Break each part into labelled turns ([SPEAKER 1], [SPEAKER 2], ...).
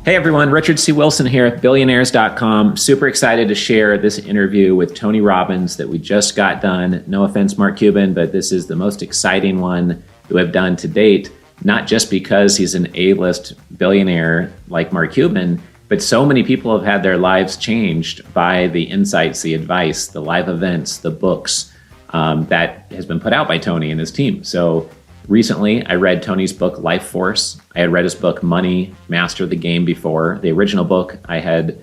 [SPEAKER 1] Hey everyone, Richard C. Wilson here at Billionaires.com. Super excited to share this interview with Tony Robbins that we just got done. No offense, Mark Cuban, but this is the most exciting one that we've done to date, not just because he's an A-list billionaire like Mark Cuban, but so many people have had their lives changed by the insights, the advice, the live events, the books that has been put out by Tony and his team. So recently, I read Tony's book, Life Force. I had read his book, Money, Master the Game before. The original book I had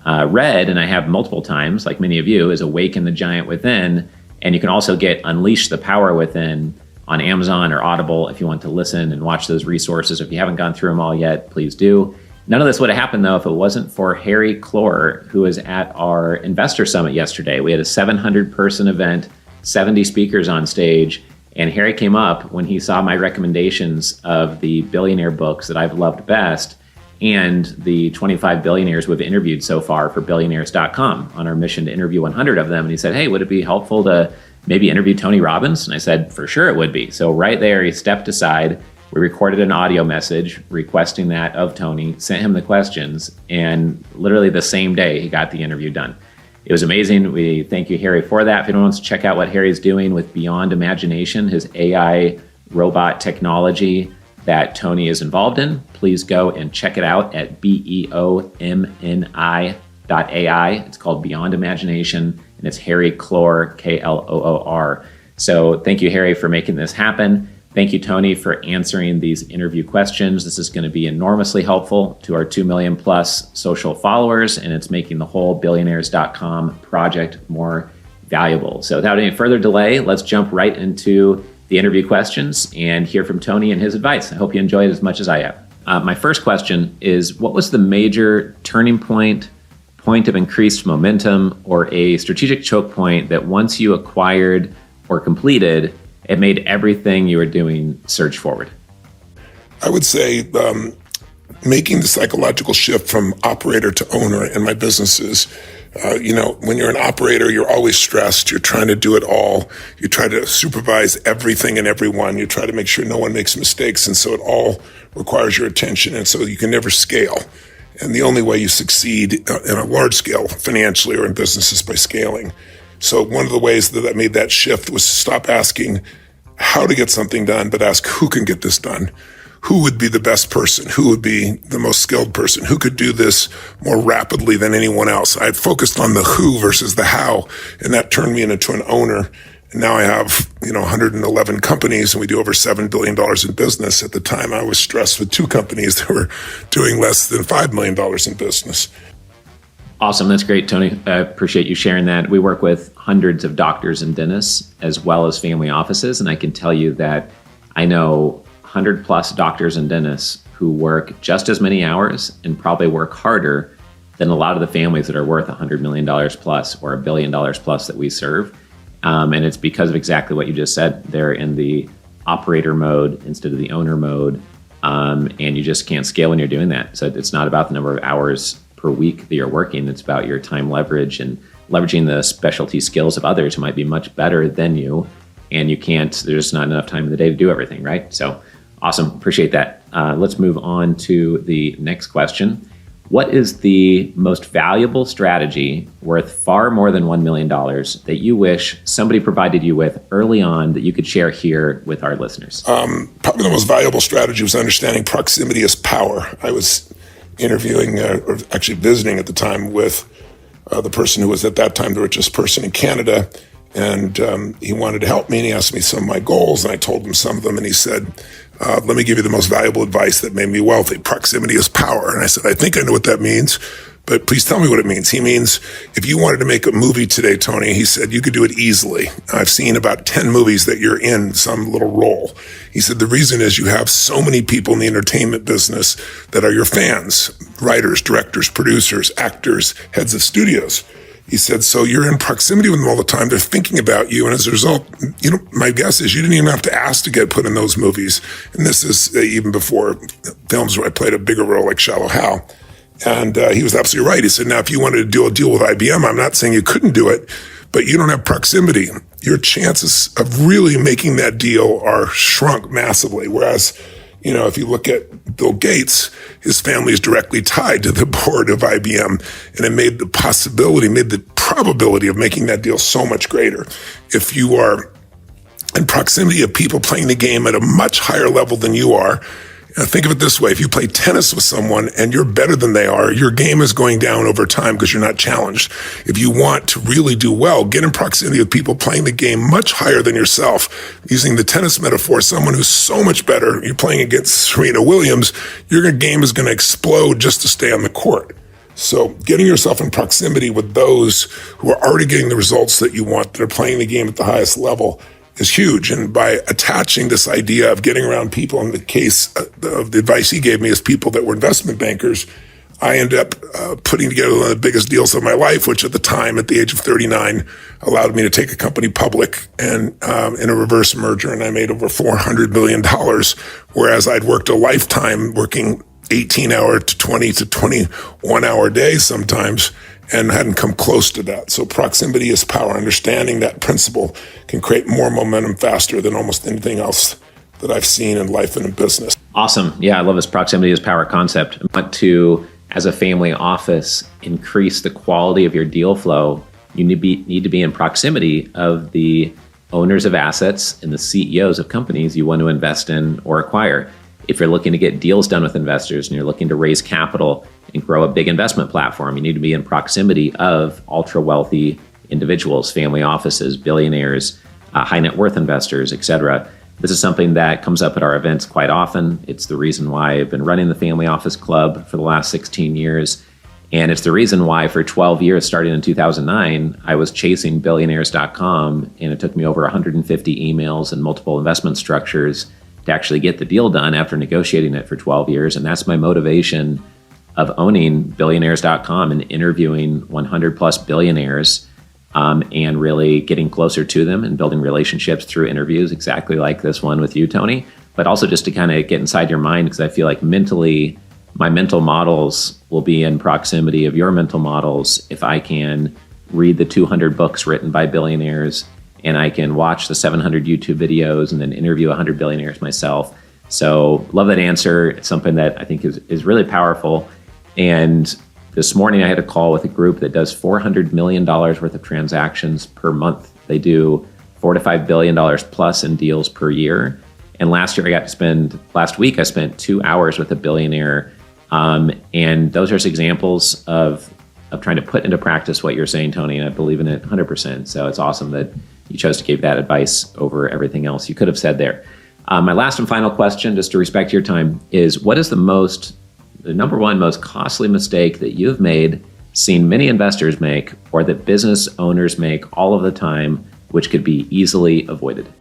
[SPEAKER 1] read, and I have multiple times, like many of you, is Awaken the Giant Within. And you can also get Unleash the Power Within on Amazon or Audible if you want to listen and watch those resources. If you haven't gone through them all yet, please do. None of this would have happened, though, if it wasn't for Harry Clore, who was at our Investor Summit yesterday. We had a 700-person event, 70 speakers on stage. And Harry came up when he saw my recommendations of the billionaire books that I've loved best and the 25 billionaires we've interviewed so far for Billionaires.com on our mission to interview 100 of them. And he said, hey, would it be helpful to maybe interview Tony Robbins? And I said, for sure it would be. So right there, he stepped aside. We recorded an audio message requesting that of Tony, sent him the questions, and literally the same day he got the interview done. It was amazing. We thank you, Harry, for that. If anyone wants to check out what Harry's doing with Beyond Imagination, his AI robot technology that Tony is involved in, please go and check it out at beomni.ai. It's called Beyond Imagination, and it's Harry Clore, Kloor. So thank you, Harry, for making this happen. Thank you, Tony, for answering these interview questions. This is going to be enormously helpful to our 2 million plus social followers, and it's making the whole Billionaires.com project more valuable. So without any further delay, let's jump right into the interview questions and hear from Tony and his advice. I hope you enjoy it as much as I have. My first question is, what was the major turning point of increased momentum, or a strategic choke point that once you acquired or completed, it made everything you were doing surge forward?
[SPEAKER 2] I would say making the psychological shift from operator to owner in my businesses. When you're an operator, you're always stressed. You're trying to do it all. You try to supervise everything and everyone. You try to make sure no one makes mistakes. And so it all requires your attention. And so you can never scale. And the only way you succeed in a large scale financially or in business is by scaling. So one of the ways that I made that shift was to stop asking how to get something done, but ask who can get this done. Who would be the best person? Who would be the most skilled person? Who could do this more rapidly than anyone else? I had focused on the who versus the how, and that turned me into an owner. And now I have, 111 companies, and we do over $7 billion in business. At the time, I was stressed with 2 companies that were doing less than $5 million in business.
[SPEAKER 1] Awesome. That's great, Tony. I appreciate you sharing that. We work with hundreds of doctors and dentists as well as family offices. And I can tell you that I know 100 plus doctors and dentists who work just as many hours and probably work harder than a lot of the families that are worth $100 million plus or $1 billion plus that we serve. And it's because of exactly what you just said. They're in the operator mode instead of the owner mode. And you just can't scale when you're doing that. So it's not about the number of hours per week that you're working. It's about your time leverage and leveraging the specialty skills of others who might be much better than you. And there's just not enough time in the day to do everything, right? So awesome. Appreciate that. Let's move on to the next question. What is the most valuable strategy worth far more than $1 million that you wish somebody provided you with early on that you could share here with our listeners?
[SPEAKER 2] Probably the most valuable strategy was understanding proximity is power. I was interviewing, or actually visiting at the time with the person who was at that time the richest person in Canada. And he wanted to help me, and he asked me some of my goals, and I told him some of them, and he said, let me give you the most valuable advice that made me wealthy. Proximity is power. And I said, I think I know what that means, but please tell me what it means. He means, if you wanted to make a movie today, Tony, he said, you could do it easily. I've seen about 10 movies that you're in some little role. He said, the reason is you have so many people in the entertainment business that are your fans, writers, directors, producers, actors, heads of studios. He said, so you're in proximity with them all the time. They're thinking about you. And as a result, my guess is you didn't even have to ask to get put in those movies. And this is even before films where I played a bigger role like Shallow Hal. And he was absolutely right. He said, now, if you wanted to do a deal with IBM, I'm not saying you couldn't do it, but you don't have proximity. Your chances of really making that deal are shrunk massively. Whereas, If you look at Bill Gates, his family is directly tied to the board of IBM, and it made the probability of making that deal so much greater. If you are in proximity of people playing the game at a much higher level than you are, think of it this way. If you play tennis with someone and you're better than they are, your game is going down over time because you're not challenged. If you want to really do well, get in proximity with people playing the game much higher than yourself. Using the tennis metaphor, someone who's so much better, you're playing against Serena Williams, your game is going to explode just to stay on the court. So getting yourself in proximity with those who are already getting the results that you want, that are playing the game at the highest level, is huge. And by attaching this idea of getting around people, in the case of the advice he gave me is people that were investment bankers, I ended up putting together one of the biggest deals of my life, which at the time, at the age of 39, allowed me to take a company public and in a reverse merger, and I made over $400 million, whereas I'd worked a lifetime working 18-hour to 20 to 21-hour days sometimes, and hadn't come close to that. So proximity is power. Understanding that principle can create more momentum faster than almost anything else that I've seen in life and in business.
[SPEAKER 1] Awesome. Yeah, I love this proximity is power concept. I want to, as a family office, increase the quality of your deal flow. You need to be in proximity of the owners of assets and the CEOs of companies you want to invest in or acquire. If you're looking to get deals done with investors and you're looking to raise capital and grow a big investment platform, you need to be in proximity of ultra wealthy individuals, family offices, billionaires, high net worth investors, etc. This is something that comes up at our events quite often. It's the reason why I've been running the Family Office Club for the last 16 years. And it's the reason why for 12 years, starting in 2009, I was chasing Billionaires.com, and it took me over 150 emails and multiple investment structures to actually get the deal done after negotiating it for 12 years. And that's my motivation of owning Billionaires.com and interviewing 100 plus billionaires and really getting closer to them and building relationships through interviews, exactly like this one with you, Tony, but also just to kind of get inside your mind, because I feel like mentally, my mental models will be in proximity of your mental models if I can read the 200 books written by billionaires, and I can watch the 700 YouTube videos and then interview 100 billionaires myself. So love that answer. It's something that I think is really powerful. And this morning I had a call with a group that does $400 million worth of transactions per month. They do $4 to $5 billion plus in deals per year. And last week I spent 2 hours with a billionaire. And those are just examples of trying to put into practice what you're saying, Tony, and I believe in it 100%. So it's awesome that you chose to give that advice over everything else you could have said there. My last and final question, just to respect your time, is what is the number one most costly mistake that you've made, seen many investors make, or that business owners make all of the time, which could be easily avoided?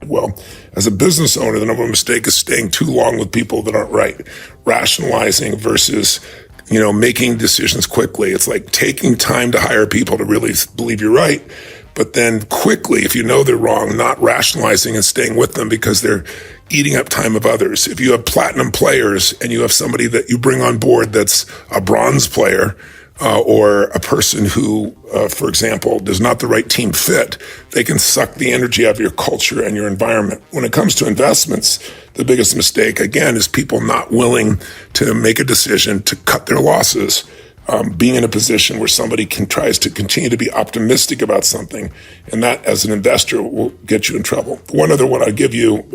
[SPEAKER 2] Well, as a business owner, the number one mistake is staying too long with people that aren't right. Rationalizing versus making decisions quickly. It's like taking time to hire people to really believe you're right, but then quickly, if you know they're wrong, not rationalizing and staying with them because they're eating up time of others. If you have platinum players and you have somebody that you bring on board that's a bronze player, or a person who, for example, does not the right team fit, they can suck the energy out of your culture and your environment. When it comes to investments, the biggest mistake, again, is people not willing to make a decision to cut their losses, being in a position where somebody tries to continue to be optimistic about something, and that, as an investor, will get you in trouble. One other one I'll give you,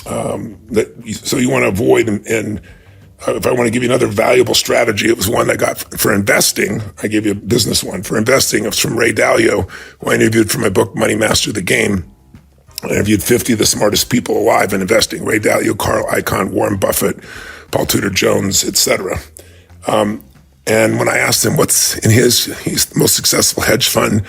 [SPEAKER 2] so you want to avoid, and if I want to give you another valuable strategy, it was one I got for investing. I gave you a business one. For investing, it was from Ray Dalio, who I interviewed for my book, Money Master the Game. I interviewed 50 of the smartest people alive in investing: Ray Dalio, Carl Icahn, Warren Buffett, Paul Tudor Jones, etc. And when I asked him he's the most successful hedge fund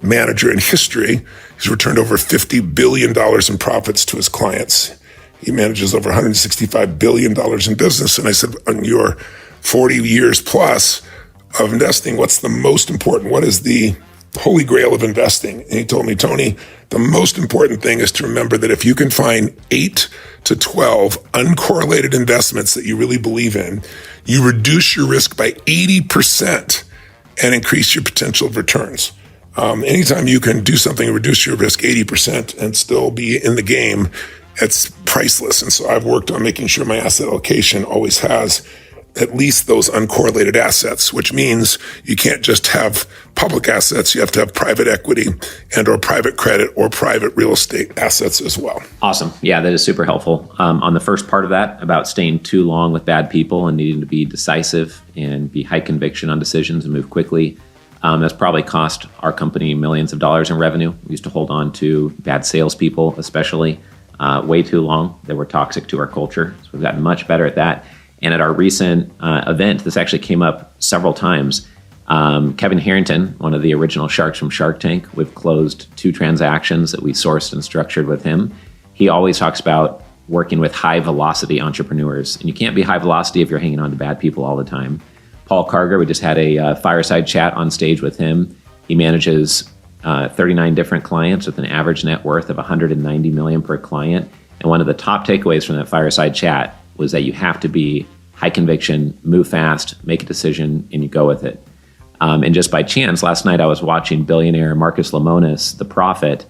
[SPEAKER 2] manager in history. He's returned over $50 billion in profits to his clients. He manages over $165 billion in business. And I said, on your 40 years plus of investing, what's the most important? What is the holy grail of investing? And he told me, Tony, the most important thing is to remember that if you can find 8 to 12 uncorrelated investments that you really believe in, you reduce your risk by 80% and increase your potential of returns. Anytime you can do something and reduce your risk 80% and still be in the game, it's priceless. And so I've worked on making sure my asset allocation always has at least those uncorrelated assets, which means you can't just have public assets. You have to have private equity and or private credit or private real estate assets as well.
[SPEAKER 1] Awesome. Yeah, that is super helpful. On the first part of that, about staying too long with bad people and needing to be decisive and be high conviction on decisions and move quickly, that's probably cost our company millions of dollars in revenue. We used to hold on to bad salespeople, especially, way too long. They were toxic to our culture. So we've gotten much better at that. And at our recent event, this actually came up several times. Kevin Harrington, one of the original sharks from Shark Tank, we've closed 2 transactions that we sourced and structured with him. He always talks about working with high velocity entrepreneurs. And you can't be high velocity if you're hanging on to bad people all the time. Paul Karger, we just had a fireside chat on stage with him. He manages 39 different clients with an average net worth of $190 million per client. And one of the top takeaways from that fireside chat was that you have to be high conviction, move fast, make a decision, and you go with it. And just by chance, last night I was watching Billionaire Marcus Lemonis, The Prophet,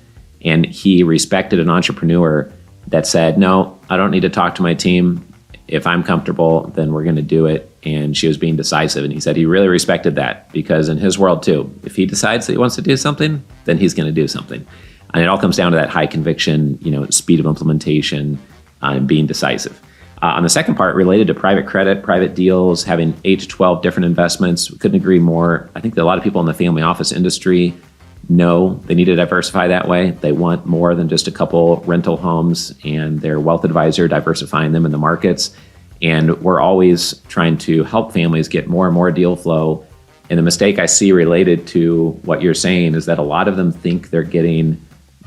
[SPEAKER 1] and he respected an entrepreneur that said, no, I don't need to talk to my team. If I'm comfortable, then we're going to do it. And she was being decisive. And he said he really respected that because in his world too, if he decides that he wants to do something, then he's going to do something. And it all comes down to that high conviction, speed of implementation, and being decisive. On the second part, related to private credit, private deals, having 8 to 12 different investments, we couldn't agree more. I think that a lot of people in the family office industry know they need to diversify that way. They want more than just a couple rental homes, and their wealth advisor diversifying them in the markets. And we're always trying to help families get more and more deal flow. And the mistake I see related to what you're saying is that a lot of them think they're getting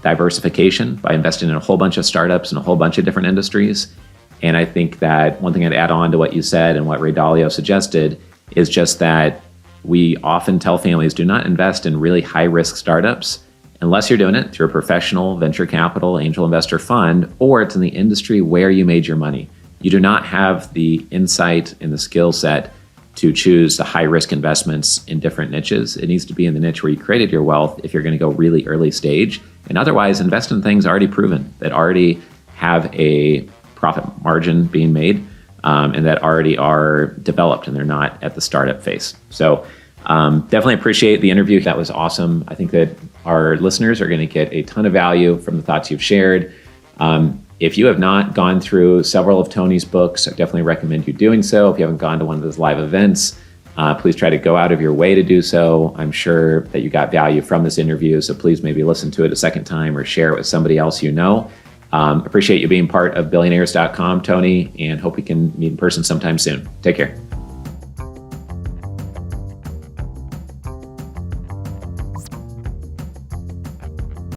[SPEAKER 1] diversification by investing in a whole bunch of startups and a whole bunch of different industries. And I think that one thing I'd add on to what you said and what Ray Dalio suggested is just that we often tell families do not invest in really high risk startups unless you're doing it through a professional venture capital angel investor fund, or it's in the industry where you made your money. You do not have the insight and the skill set to choose the high risk investments in different niches. It needs to be in the niche where you created your wealth if you're going to go really early stage. And otherwise, invest in things already proven that already have a profit margin being made and that already are developed and they're not at the startup phase. So definitely appreciate the interview. That was awesome. I think that our listeners are going to get a ton of value from the thoughts you've shared. If you have not gone through several of Tony's books, I definitely recommend you doing so. If you haven't gone to one of those live events, please try to go out of your way to do so. I'm sure that you got value from this interview, so please maybe listen to it a second time or share it with somebody else you know. Appreciate you being part of Billionaires.com, Tony, and hope we can meet in person sometime soon. Take care.